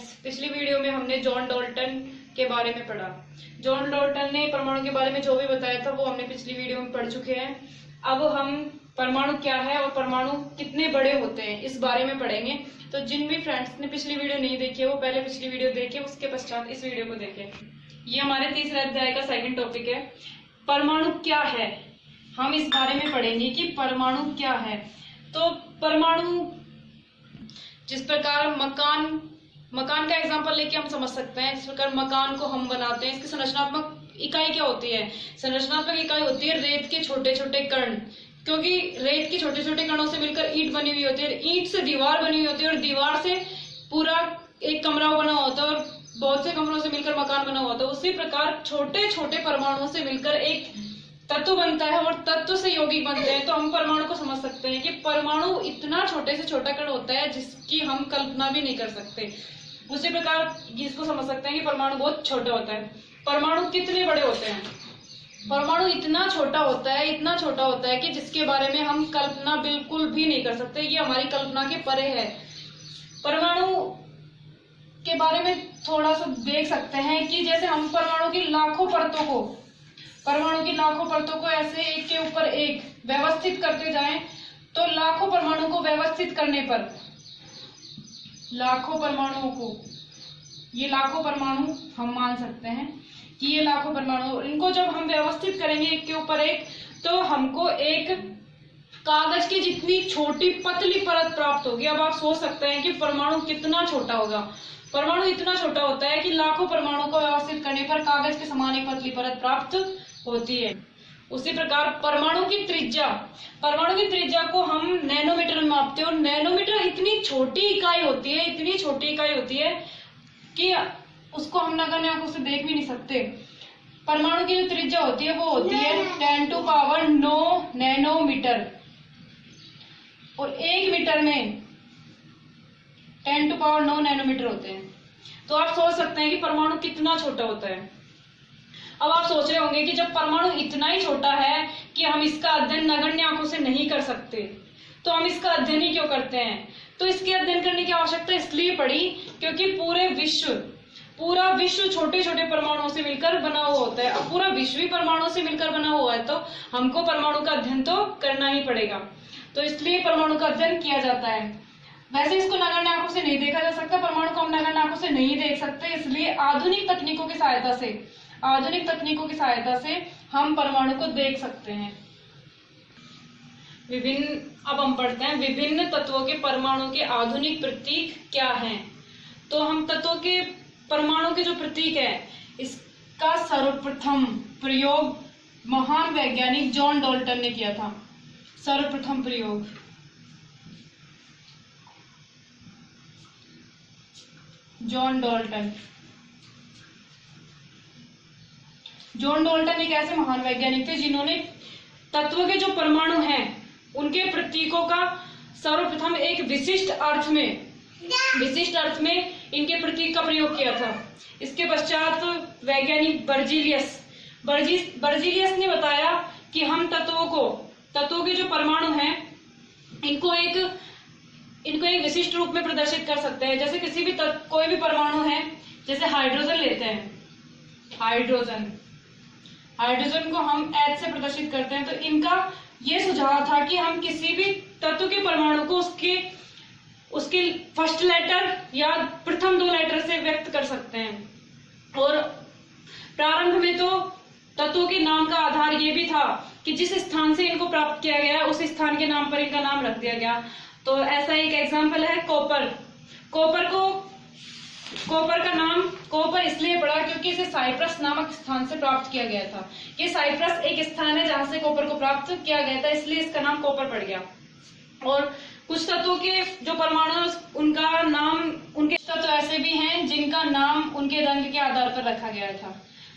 Friends, पिछली video में हमने जॉन डाल्टन के बारे में पढ़ा। जॉन डाल्टन ने परमाणु के बारे में जो भी बताया था वो हमने पिछली वीडियो में पढ़ चुके हैं। अब हम परमाणु क्या है और परमाणु कितने बड़े होते हैं इस बारे में पढ़ेंगे। तो जिन भी फ्रेंड्स ने पिछली वीडियो नहीं देखी है वो पहले पिछली वीडियो देखें, उसके पश्चात इस वीडियो को देखें। ये हमारे तीसरे अध्याय का सेकंड टॉपिक है, परमाणु क्या है। हम इस बारे में पढ़ेंगे कि परमाणु क्या है। तो परमाणु जिस प्रकार मकान का एग्जांपल लेके हम समझ सकते हैं, जिस प्रकार मकान को हम बनाते हैं, इसकी संरचनात्मक इकाई क्या होती है? संरचनात्मक इकाई होती है रेत के छोटे छोटे कण, क्योंकि रेत के छोटे छोटे कणों से मिलकर ईंट बनी हुई होती है, ईंट से दीवार बनी हुई होती है और दीवार से पूरा एक कमरा बना होता है और बहुत से कमरों से मिलकर मकान बना होता है। उसी प्रकार छोटे छोटे परमाणुओं से मिलकर एक तत्व बनता है और तत्व से यौगिक बनते हैं। तो हम परमाणु को समझ सकते हैं कि परमाणु इतना छोटे से छोटा कण होता है जिसकी हम कल्पना भी नहीं कर सकते। उसी प्रकार इसको समझ सकते हैं कि परमाणु बहुत छोटा होता है। परमाणु कितने बड़े होते हैं? परमाणु इतना छोटा होता है कि जिसके बारे में हम कल्पना बिल्कुल भी नहीं कर सकते। ये हमारी कल्पना के परे है। परमाणु के बारे में थोड़ा सा देख सकते हैं कि जैसे हम परमाणु की लाखों परतों को ऐसे एक के ऊपर एक व्यवस्थित करते जाएं, तो लाखों परमाणु को व्यवस्थित करने पर लाखों परमाणु हम मान सकते हैं कि ये लाखों परमाणु, इनको जब हम व्यवस्थित करेंगे एक के ऊपर एक, तो हमको एक कागज की जितनी छोटी पतली परत प्राप्त होगी। अब आप सोच सकते हैं कि परमाणु कितना छोटा होगा। परमाणु इतना छोटा होता है कि लाखों परमाणु को व्यवस्थित करने पर कागज के समान एक पतली परत प्राप्त होती है। उसी प्रकार परमाणु की त्रिज्या को हम नैनोमीटर में मापते हैं और नैनोमीटर इतनी छोटी इकाई होती है कि उसको हम नगण्य आंखों से देख भी नहीं सकते। परमाणु की जो त्रिज्या होती है वो होती है 10⁹ नैनोमीटर और 1 मीटर में 10⁹ नैनोमीटर होते हैं। तो आप सोच सकते हैं कि परमाणु कितना छोटा होता है। अब आप सोच रहे होंगे कि जब परमाणु इतना ही छोटा है कि हम इसका अध्ययन नगण्य आंखों से नहीं कर सकते, तो हम इसका अध्ययन ही क्यों करते हैं? तो इसके अध्ययन करने की आवश्यकता इसलिए पड़ी क्योंकि पूरा विश्व छोटे छोटे परमाणुओं से मिलकर बना हुआ होता है। अब पूरा विश्व ही परमाणुओं से मिलकर बना हुआ है, तो हमको परमाणु का अध्ययन तो करना ही पड़ेगा। तो इसलिए परमाणु का अध्ययन किया जाता है। वैसे इसको नगण्य आंखों से नहीं देखा जा सकता, परमाणु को हम नगण्य आंखों से नहीं देख सकते, इसलिए आधुनिक तकनीकों की सहायता से हम परमाणु को देख सकते हैं। अब हम पढ़ते हैं विभिन्न तत्वों के परमाणु के आधुनिक प्रतीक क्या हैं। तो हम तत्वों के परमाणु के जो प्रतीक है, इसका सर्वप्रथम प्रयोग महान वैज्ञानिक जॉन डाल्टन ने किया था। सर्वप्रथम प्रयोग जॉन डाल्टन एक ऐसे महान वैज्ञानिक थे जिन्होंने तत्व के जो परमाणु हैं उनके प्रतीकों का सर्वप्रथम एक विशिष्ट अर्थ में इनके प्रतीक का प्रयोग किया था। इसके पश्चात वैज्ञानिक बर्जीलियस ने बताया कि हम तत्वों के जो परमाणु हैं इनको एक विशिष्ट रूप में प्रदर्शित कर सकते हैं। जैसे कोई भी परमाणु है, जैसे हाइड्रोजन लेते हैं, हाइड्रोजन को हम H से प्रदर्शित करते हैं। तो इनका ये सुझाव था कि हम किसी भी तत्व के परमाणु को उसके फर्स्ट लेटर या प्रथम 2 लेटर से व्यक्त कर सकते हैं। और प्रारंभ में तो तत्वों के नाम का आधार ये भी था कि जिस स्थान से इनको प्राप्त किया गया उस स्थान के नाम पर इनका नाम रख दिया गया। तो ऐसा एक एग्जाम्पल है कॉपर का नाम कॉपर इसलिए पड़ा क्योंकि इसे साइप्रस नामक स्थान से प्राप्त किया गया था। ये साइप्रस एक स्थान है जहां से कॉपर को प्राप्त किया गया था, इसलिए इसका नाम कॉपर पड़ गया। और कुछ तत्वों के जो परमाणु उनका नाम, उनके तत्व ऐसे भी हैं जिनका नाम उनके रंग के आधार पर रखा गया था।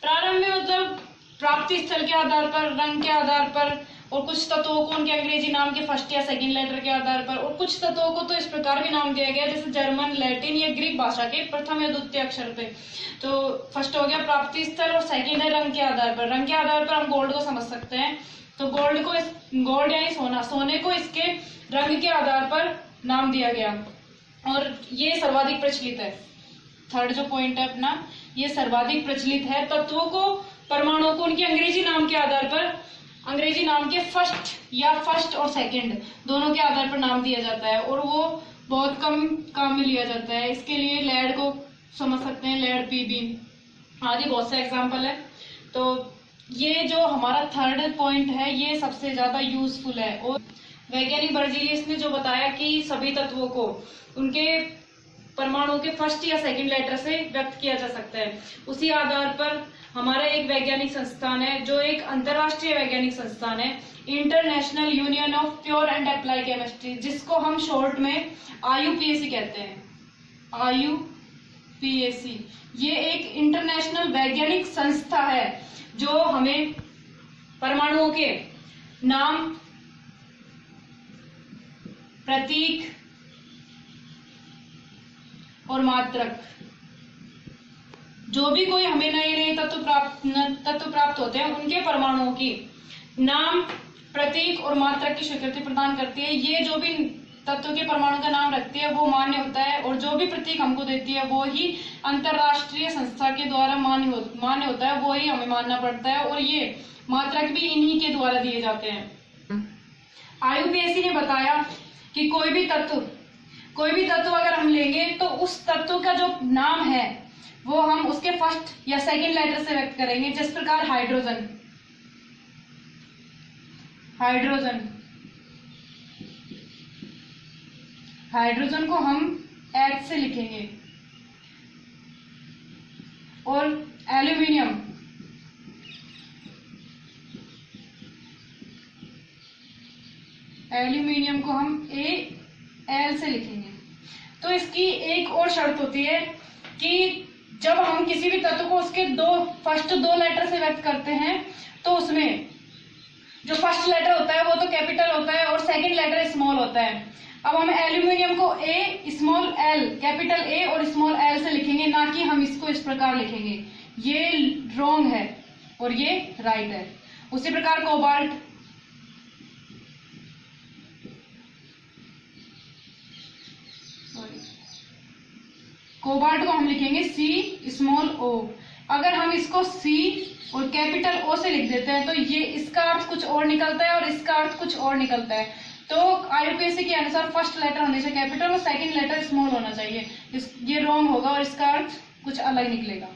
प्रारंभ में मतलब प्राप्ति स्थल के आधार पर, रंग के आधार पर, और कुछ तत्वों को उनके अंग्रेजी नाम के फर्स्ट या सेकंड लेटर के आधार पर, और कुछ तत्वों को तो इस प्रकार भी नाम दिया गया जैसे जर्मन, लैटिन या ग्रीक भाषा के प्रथम या द्वितीय अक्षर पे। तो फर्स्ट हो गया प्राप्ति स्थल और सेकंड है रंग के आधार पर। रंग के आधार पर हम गोल्ड को समझ सकते हैं। तो गोल्ड यानी सोने को इसके रंग के आधार पर नाम दिया गया और ये सर्वाधिक प्रचलित है। थर्ड जो पॉइंट है अपना, ये सर्वाधिक प्रचलित है। तत्वों को, परमाणुओं को उनके अंग्रेजी नाम के आधार पर, अंग्रेजी नाम के फर्स्ट और सेकंड दोनों के आधार पर नाम दिया जाता है, और वो बहुत कम काम में लिया जाता है। इसके लिए लेड को समझ सकते हैं, लेड, पी बीम आदि बहुत से एग्जाम्पल है। तो ये जो हमारा थर्ड पॉइंट है ये सबसे ज्यादा यूजफुल है। और वैज्ञानिक बर्जीलियस ने जो बताया कि सभी तत्वों को उनके परमाणु के फर्स्ट या सेकंड लेटर से व्यक्त किया जा सकता है, उसी आधार पर हमारा एक वैज्ञानिक संस्थान है, जो एक अंतरराष्ट्रीय वैज्ञानिक संस्थान है, international union of pure and apply chemistry, जिसको हम शॉर्ट में IUPAC कहते हैं। IUPAC ये एक इंटरनेशनल वैज्ञानिक संस्था है जो हमें परमाणुओं के नाम, प्रतीक और मात्रक, जो भी कोई हमें नए नए तत्व प्राप्त होते हैं उनके परमाणुओं की नाम, प्रतीक और मात्रक की स्वीकृति प्रदान करती है। ये जो भी तत्व के परमाणु का नाम रखती है वो मान्य होता है, और जो भी प्रतीक हमको देती है वो ही अंतरराष्ट्रीय संस्था के द्वारा मान्य होता है, वो ही हमें मानना पड़ता है, और ये मात्रक भी इन्हीं के द्वारा दिए जाते हैं। IUPAC ने बताया कि कोई भी तत्व अगर हम लेंगे तो उस तत्व का जो नाम है वो हम उसके फर्स्ट या सेकंड लेटर से व्यक्त करेंगे। जिस प्रकार हाइड्रोजन को हम H से लिखेंगे, और एल्यूमिनियम को हम Al से लिखेंगे। तो इसकी एक और शर्त होती है कि जब हम किसी भी तत्व को उसके फर्स्ट दो लेटर से व्यक्त करते हैं तो उसमें जो फर्स्ट लेटर होता है वो तो कैपिटल होता है और सेकंड लेटर स्मॉल होता है। अब हम एल्यूमिनियम को A small l, capital A और स्मॉल l से लिखेंगे, ना कि हम इसको इस प्रकार लिखेंगे। ये रॉन्ग है और ये राइट है। उसी प्रकार कोबाल्ट को हम लिखेंगे C स्मॉल o। अगर हम इसको C और कैपिटल O से लिख देते हैं तो ये इसका अर्थ कुछ और निकलता है और इसका अर्थ कुछ और निकलता है। तो IUPAC के अनुसार फर्स्ट लेटर हमेशा कैपिटल और सेकंड लेटर स्मॉल होना चाहिए। ये रॉन्ग होगा और इसका अर्थ कुछ अलग निकलेगा।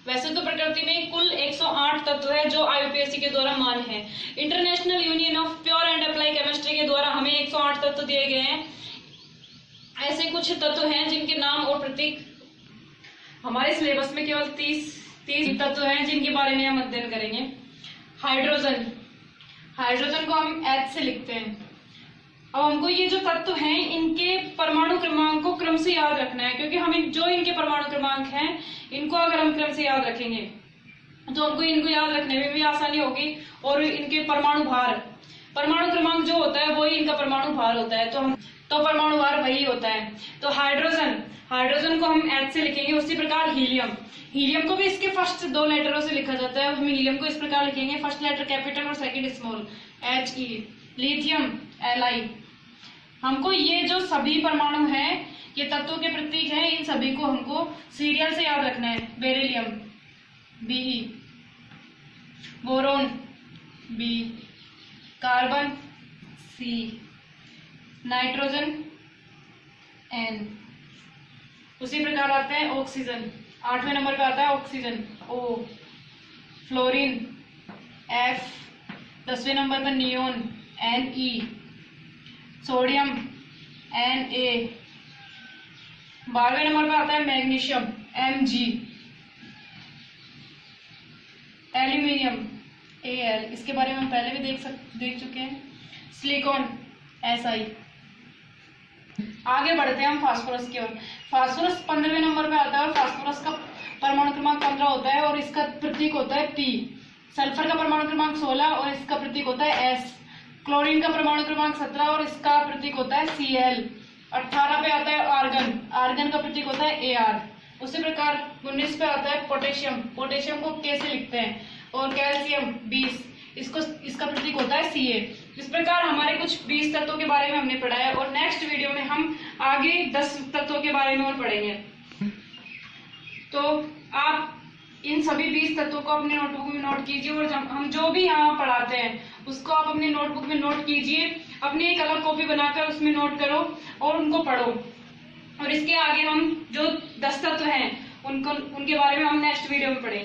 वैसे तो प्रकृति में कुल 108 तत्व है जो IUPAC के द्वारा मान्य है। International union of pure and apply chemistry के द्वारा हमें 108 तत्व दिए गए हैं। ऐसे कुछ तत्व हैं जिनके नाम और प्रतीक हमारे सिलेबस में केवल 30 तत्व हैं जिनके बारे में हम अध्ययन करेंगे। हाइड्रोजन को हम H से लिखते हैं। अब हमको ये जो तत्व हैं इनके परमाणु क्रमांक को क्रम से याद रखना है, क्योंकि हमें जो इनके परमाणु क्रमांक हैं इनको अगर हम क्रम से याद रखेंगे तो हमको इनको याद रखने में भी आसानी होगी, और इनके परमाणु क्रमांक जो होता है वही इनका परमाणु भार होता है, तो परमाणु भार वही होता है। तो हाइड्रोजन को हम H से लिखेंगे। उसी प्रकार हीलियम को भी इसके फर्स्ट दो लेटरों से लिखा जाता है। हम हीलियम को इस प्रकार लिखेंगे, फर्स्ट लेटर कैपिटल और second small He। Lithium Li। हमको ये जो सभी परमाणु हैं ये तत्वों के प्रतीक हैं, इन सभी को हमको सीरियल से याद रखना है। Beryllium Be, boron B, carbon C, nitrogen N। उसी प्रकार आता है ऑक्सीजन, 8वें नंबर पे आता है ऑक्सीजन O, फ्लोरीन F, 10वें नंबर पर नियोन Ne, सोडियम Na, 12वें नंबर पर आता है मैग्नीशियम Mg, एल्यूमिनियम Al, इसके बारे में हम पहले भी देख चुके हैं। Silicon Si। आगे बढ़ते हैं हम फास्फोरस की ओर। फास्फोरस 15वें नंबर पे आता है और फास्फोरस का परमाणु क्रमांक 15 होता है और इसका प्रतीक होता है P। सल्फर का परमाणु क्रमांक 16 और इसका प्रतीक होता है S। क्लोरीन का परमाणु क्रमांक 17 और इसका प्रतीक होता है Cl। 18 पे आता है आर्गन का प्रतीक होता है Ar। उसी प्रकार 19 पे आता है पोटेशियम को K से लिखते हैं, और कैल्शियम 20, इसका प्रतीक होता है Ca। इस प्रकार हमारे कुछ 20 तत्वों के बारे में हमने पढ़ा है, और नेक्स्ट वीडियो में हम आगे 10 तत्वों के बारे में और पढ़ेंगे। तो आप इन सभी 20 तत्वों को अपने नोटबुक में नोट कीजिए और हम जो भी यहाँ पढ़ाते हैं उसको आप अपने नोटबुक में नोट कीजिए। अपनी एक अलग कॉपी बनाकर उसमें नोट करो और उनको पढ़ो। और इसके आगे हम जो 10 तत्व हैं उनके बारे में हम नेक्स्ट वीडियो में पढ़ेंगे।